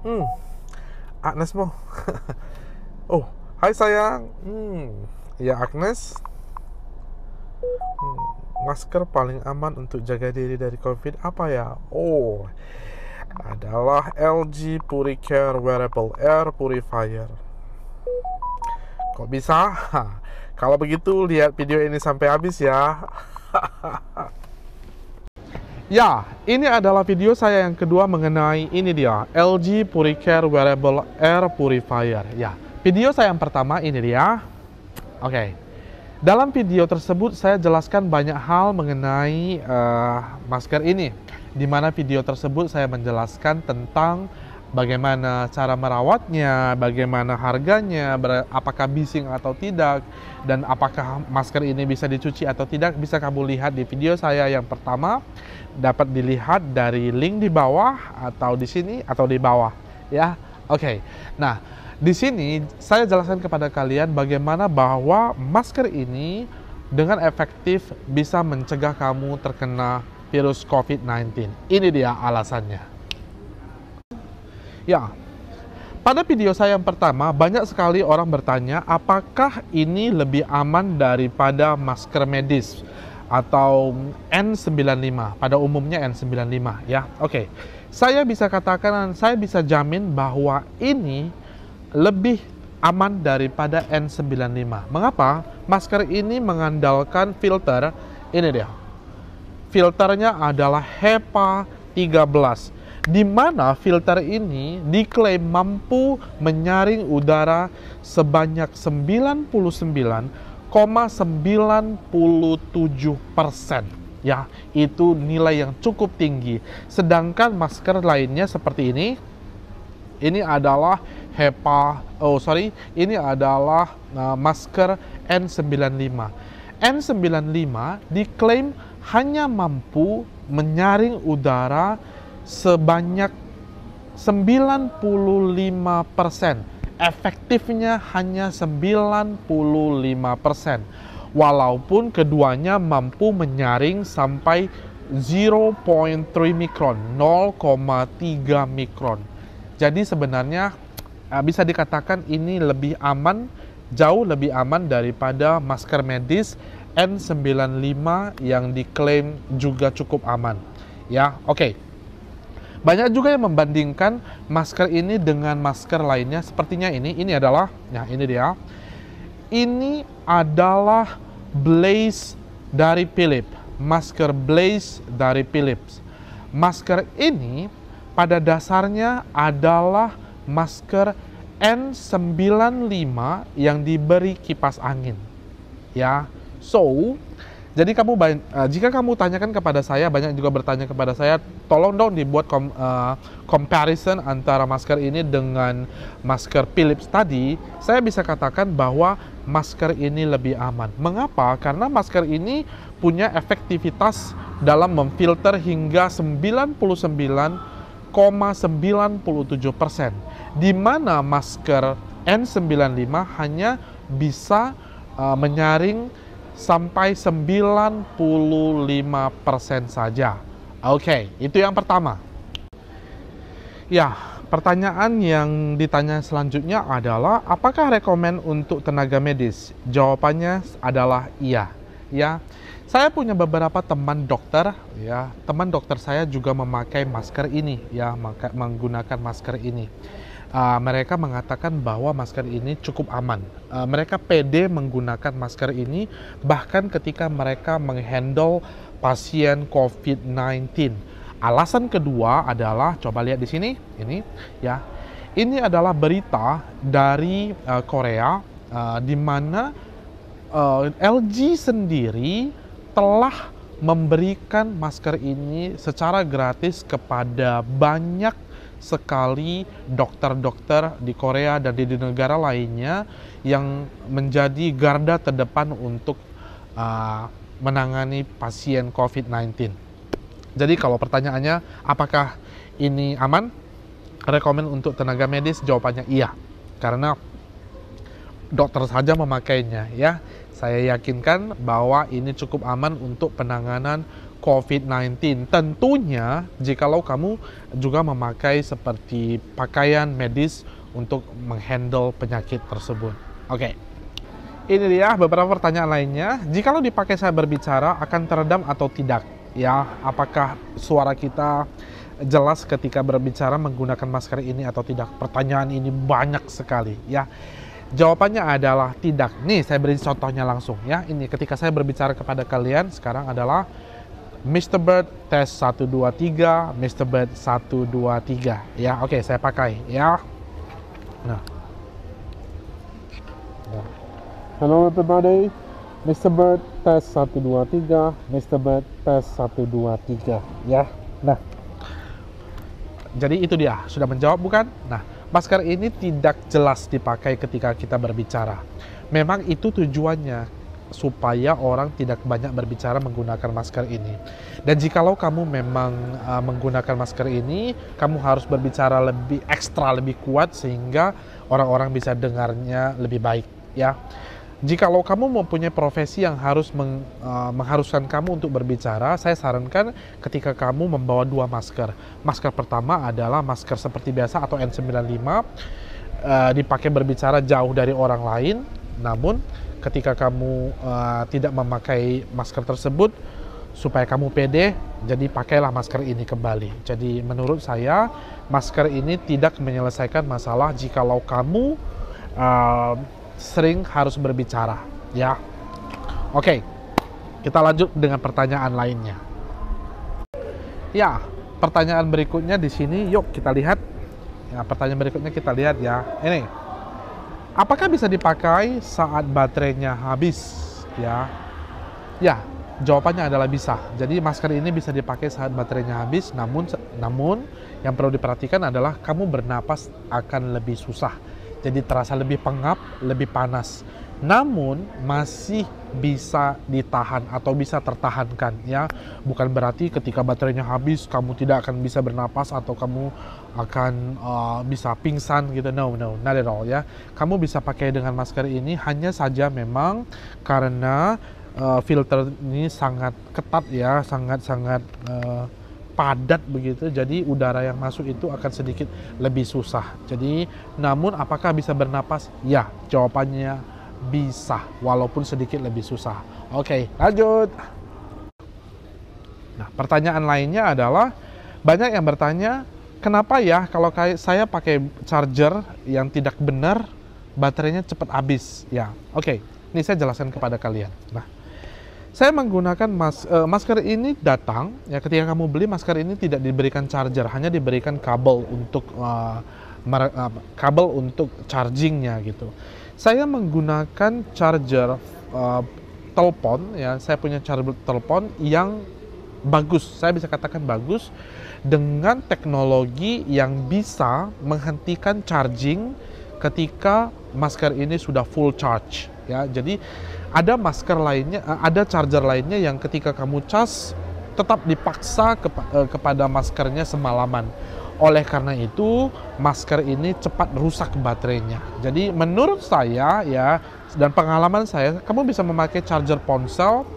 Hmm, Agnes mo. Oh, hai sayang. Ya Agnes. Masker paling aman untuk jaga diri dari COVID apa ya? Oh, adalah LG Puricare Wearable Air Purifier. Kok bisa? Kalau begitu lihat video ini sampai habis ya. Ya, ini adalah video saya yang kedua mengenai ini dia, LG Puricare Wearable Air Purifier. Ya, video saya yang pertama ini dia. Oke. Dalam video tersebut saya jelaskan banyak hal mengenai masker ini. Di mana video tersebut saya menjelaskan tentang bagaimana cara merawatnya, bagaimana harganya, apakah bising atau tidak, dan apakah masker ini bisa dicuci atau tidak, bisa kamu lihat di video saya yang pertama. Dapat dilihat dari link di bawah atau di sini atau di bawah, ya. Oke. Nah, di sini saya jelaskan kepada kalian bagaimana bahwa masker ini dengan efektif bisa mencegah kamu terkena virus COVID-19. Ini dia alasannya. Ya, pada video saya yang pertama banyak sekali orang bertanya apakah ini lebih aman daripada masker medis atau N95, pada umumnya N95 ya. Oke. Saya bisa katakan, saya bisa jamin bahwa ini lebih aman daripada N95. Mengapa? Masker ini mengandalkan filter, ini dia. Filternya adalah HEPA 13, di mana filter ini diklaim mampu menyaring udara sebanyak 99,97%. Ya, itu nilai yang cukup tinggi. Sedangkan masker lainnya seperti ini adalah ini adalah masker N95. N95 diklaim hanya mampu menyaring udara sebanyak 95%. Efektifnya hanya 95%. Walaupun keduanya mampu menyaring sampai 0.3 mikron, 0,3 mikron. Jadi sebenarnya bisa dikatakan ini lebih aman, jauh lebih aman daripada masker medis N95 yang diklaim juga cukup aman. Ya, oke. Banyak juga yang membandingkan masker ini dengan masker lainnya. Sepertinya ini adalah, nah ini dia. Ini adalah Blaze dari Philips, masker Blaze dari Philips. Masker ini pada dasarnya adalah masker N95 yang diberi kipas angin. Ya, jadi jika kamu tanyakan kepada saya, banyak juga bertanya kepada saya, tolong dong dibuat comparison antara masker ini dengan masker Philips tadi. Saya bisa katakan bahwa masker ini lebih aman. Mengapa? Karena masker ini punya efektivitas dalam memfilter hingga 99,97%, di mana masker N95 hanya bisa menyaring sampai 95% saja. Oke, itu yang pertama. Ya, pertanyaan yang ditanya selanjutnya adalah apakah rekomen untuk tenaga medis? Jawabannya adalah iya. Ya, saya punya beberapa teman dokter. Ya, teman dokter saya juga memakai masker ini. Ya, menggunakan masker ini. Mereka mengatakan bahwa masker ini cukup aman. Mereka pede menggunakan masker ini bahkan ketika mereka menghandle pasien COVID-19. Alasan kedua adalah, coba lihat di sini, ini ya. Ini adalah berita dari Korea di mana LG sendiri telah memberikan masker ini secara gratis kepada banyak sekali dokter-dokter di Korea dan di negara lainnya yang menjadi garda terdepan untuk menangani pasien COVID-19. Jadi kalau pertanyaannya apakah ini aman? Rekomen untuk tenaga medis? Jawabannya iya. Karena dokter saja memakainya ya. Saya yakinkan bahwa ini cukup aman untuk penanganan COVID-19. Tentunya jikalau kamu juga memakai seperti pakaian medis untuk menghandle penyakit tersebut. Oke. Ini dia beberapa pertanyaan lainnya. Jikalau dipakai saat berbicara akan teredam atau tidak? Ya, apakah suara kita jelas ketika berbicara menggunakan masker ini atau tidak? Pertanyaan ini banyak sekali ya. Jawabannya adalah tidak. Nih, saya beri contohnya langsung ya. Ini ketika saya berbicara kepada kalian sekarang adalah Mr. Bird tes 1 2 3, Mr. Bird 1 2 3 ya. Oke, saya pakai ya. Nah. Hello everybody. Mr. Bird tes 1 2 3, Mr. Bird tes 1 2 3 ya. Nah. Jadi itu dia, sudah menjawab bukan? Nah, masker ini tidak jelas dipakai ketika kita berbicara. Memang itu tujuannya, supaya orang tidak banyak berbicara menggunakan masker ini. Dan jikalau kamu memang menggunakan masker ini, kamu harus berbicara lebih ekstra, lebih kuat sehingga orang-orang bisa dengarnya lebih baik ya. Jikalau kamu mempunyai profesi yang harus mengharuskan kamu untuk berbicara, saya sarankan ketika kamu membawa 2 masker. Masker pertama adalah masker seperti biasa atau N95, dipakai berbicara jauh dari orang lain. Namun ketika kamu tidak memakai masker tersebut, supaya kamu pede, jadi pakailah masker ini kembali. Jadi menurut saya, masker ini tidak menyelesaikan masalah jikalau kamu sering harus berbicara, ya. Oke, kita lanjut dengan pertanyaan lainnya. Ya, pertanyaan berikutnya di sini, yuk kita lihat. Ya, pertanyaan berikutnya kita lihat ya. Ini, apakah bisa dipakai saat baterainya habis? Ya, jawabannya adalah bisa. Jadi masker ini bisa dipakai saat baterainya habis. Namun yang perlu diperhatikan adalah kamu bernapas akan lebih susah. Jadi terasa lebih pengap, lebih panas. Namun masih bisa ditahan atau bisa tertahankan ya. Bukan berarti ketika baterainya habis kamu tidak akan bisa bernapas atau kamu akan bisa pingsan gitu. No, not at all ya. Kamu bisa pakai dengan masker ini, hanya saja memang karena filter ini sangat ketat ya, sangat padat begitu, jadi udara yang masuk itu akan sedikit lebih susah. Jadi, namun apakah bisa bernapas? Ya, jawabannya bisa, walaupun sedikit lebih susah. Oke, lanjut. Nah, pertanyaan lainnya adalah, banyak yang bertanya, kenapa ya kalau saya pakai charger yang tidak benar, baterainya cepat habis? Ya, oke, ini saya jelaskan kepada kalian. Nah, saya menggunakan masker ini datang ya, ketika kamu beli masker ini tidak diberikan charger, hanya diberikan kabel untuk chargingnya gitu. Saya menggunakan charger telepon ya, saya punya charger telepon yang bagus, saya bisa katakan bagus, dengan teknologi yang bisa menghentikan charging ketika masker ini sudah full charge ya. Jadi ada masker lainnya, ada charger lainnya yang ketika kamu cas tetap dipaksa kepada maskernya semalaman. Oleh karena itu, masker ini cepat rusak baterainya. Jadi menurut saya ya, dan pengalaman saya, kamu bisa memakai charger ponsel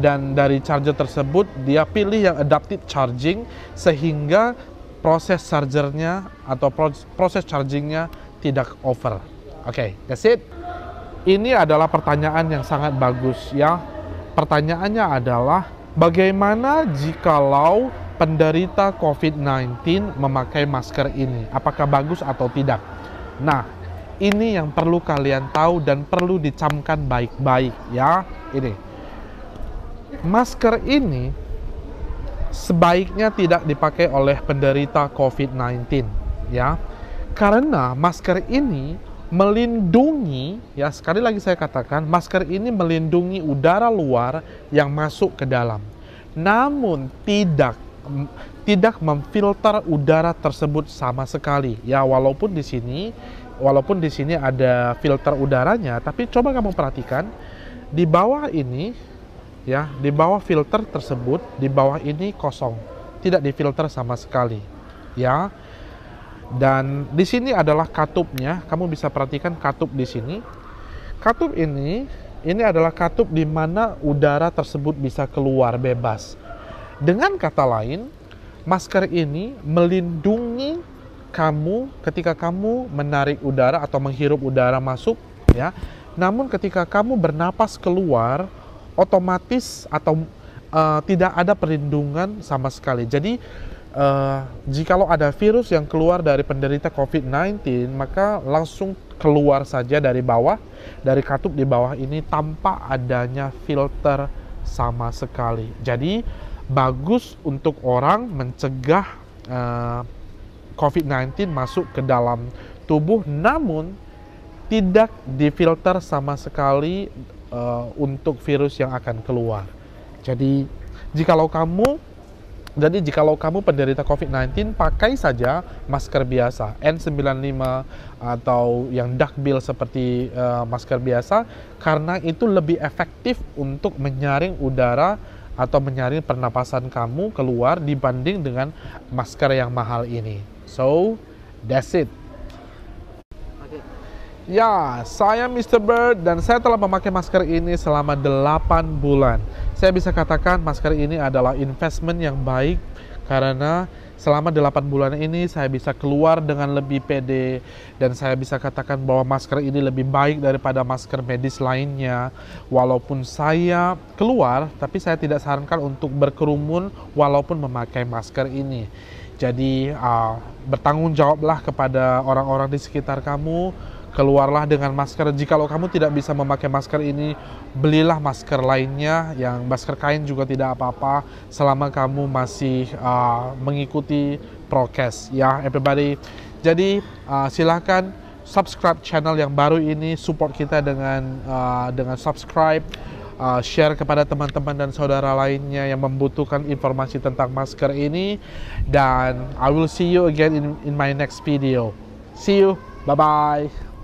dan dari charger tersebut dia pilih yang adaptive charging sehingga proses chargernya atau proses chargingnya tidak over. Oke, that's it. Ini adalah pertanyaan yang sangat bagus ya. Pertanyaannya adalah, bagaimana jikalau penderita COVID-19 memakai masker ini? Apakah bagus atau tidak? Nah, ini yang perlu kalian tahu dan perlu dicamkan baik-baik ya. Ini, masker ini sebaiknya tidak dipakai oleh penderita COVID-19 ya. Karena masker ini melindungi, ya sekali lagi saya katakan, masker ini melindungi udara luar yang masuk ke dalam. Namun tidak memfilter udara tersebut sama sekali. Ya, walaupun di sini ada filter udaranya, tapi coba kamu perhatikan di bawah ini ya, di bawah filter tersebut, di bawah ini kosong, tidak difilter sama sekali. Ya. Dan di sini adalah katupnya. Kamu bisa perhatikan katup di sini. Katup ini adalah katup di mana udara tersebut bisa keluar bebas. Dengan kata lain, masker ini melindungi kamu ketika kamu menarik udara atau menghirup udara masuk, ya. Namun ketika kamu bernapas keluar, otomatis atau tidak ada perlindungan sama sekali. Jadi jikalau ada virus yang keluar dari penderita COVID-19, maka langsung keluar saja dari bawah, dari katup di bawah ini tanpa adanya filter sama sekali. Jadi bagus untuk orang mencegah COVID-19 masuk ke dalam tubuh, namun tidak difilter sama sekali untuk virus yang akan keluar. Jadi jikalau kamu penderita COVID-19, pakai saja masker biasa N95 atau yang duckbill seperti masker biasa, karena itu lebih efektif untuk menyaring udara atau menyaring pernapasan kamu keluar dibanding dengan masker yang mahal ini. So, that's it. Ya, saya Mr. Bird dan saya telah memakai masker ini selama 8 bulan. Saya bisa katakan masker ini adalah investment yang baik karena selama 8 bulan ini saya bisa keluar dengan lebih pede dan saya bisa katakan bahwa masker ini lebih baik daripada masker medis lainnya. Walaupun saya keluar, tapi saya tidak sarankan untuk berkerumun walaupun memakai masker ini. Jadi bertanggung jawablah kepada orang-orang di sekitar kamu. Keluarlah dengan masker. Jikalau kamu tidak bisa memakai masker ini, belilah masker lainnya, yang masker kain juga tidak apa-apa selama kamu masih mengikuti prokes, ya everybody. Jadi silahkan subscribe channel yang baru ini, support kita dengan subscribe, share kepada teman-teman dan saudara lainnya yang membutuhkan informasi tentang masker ini, dan I will see you again in my next video. See you, bye bye.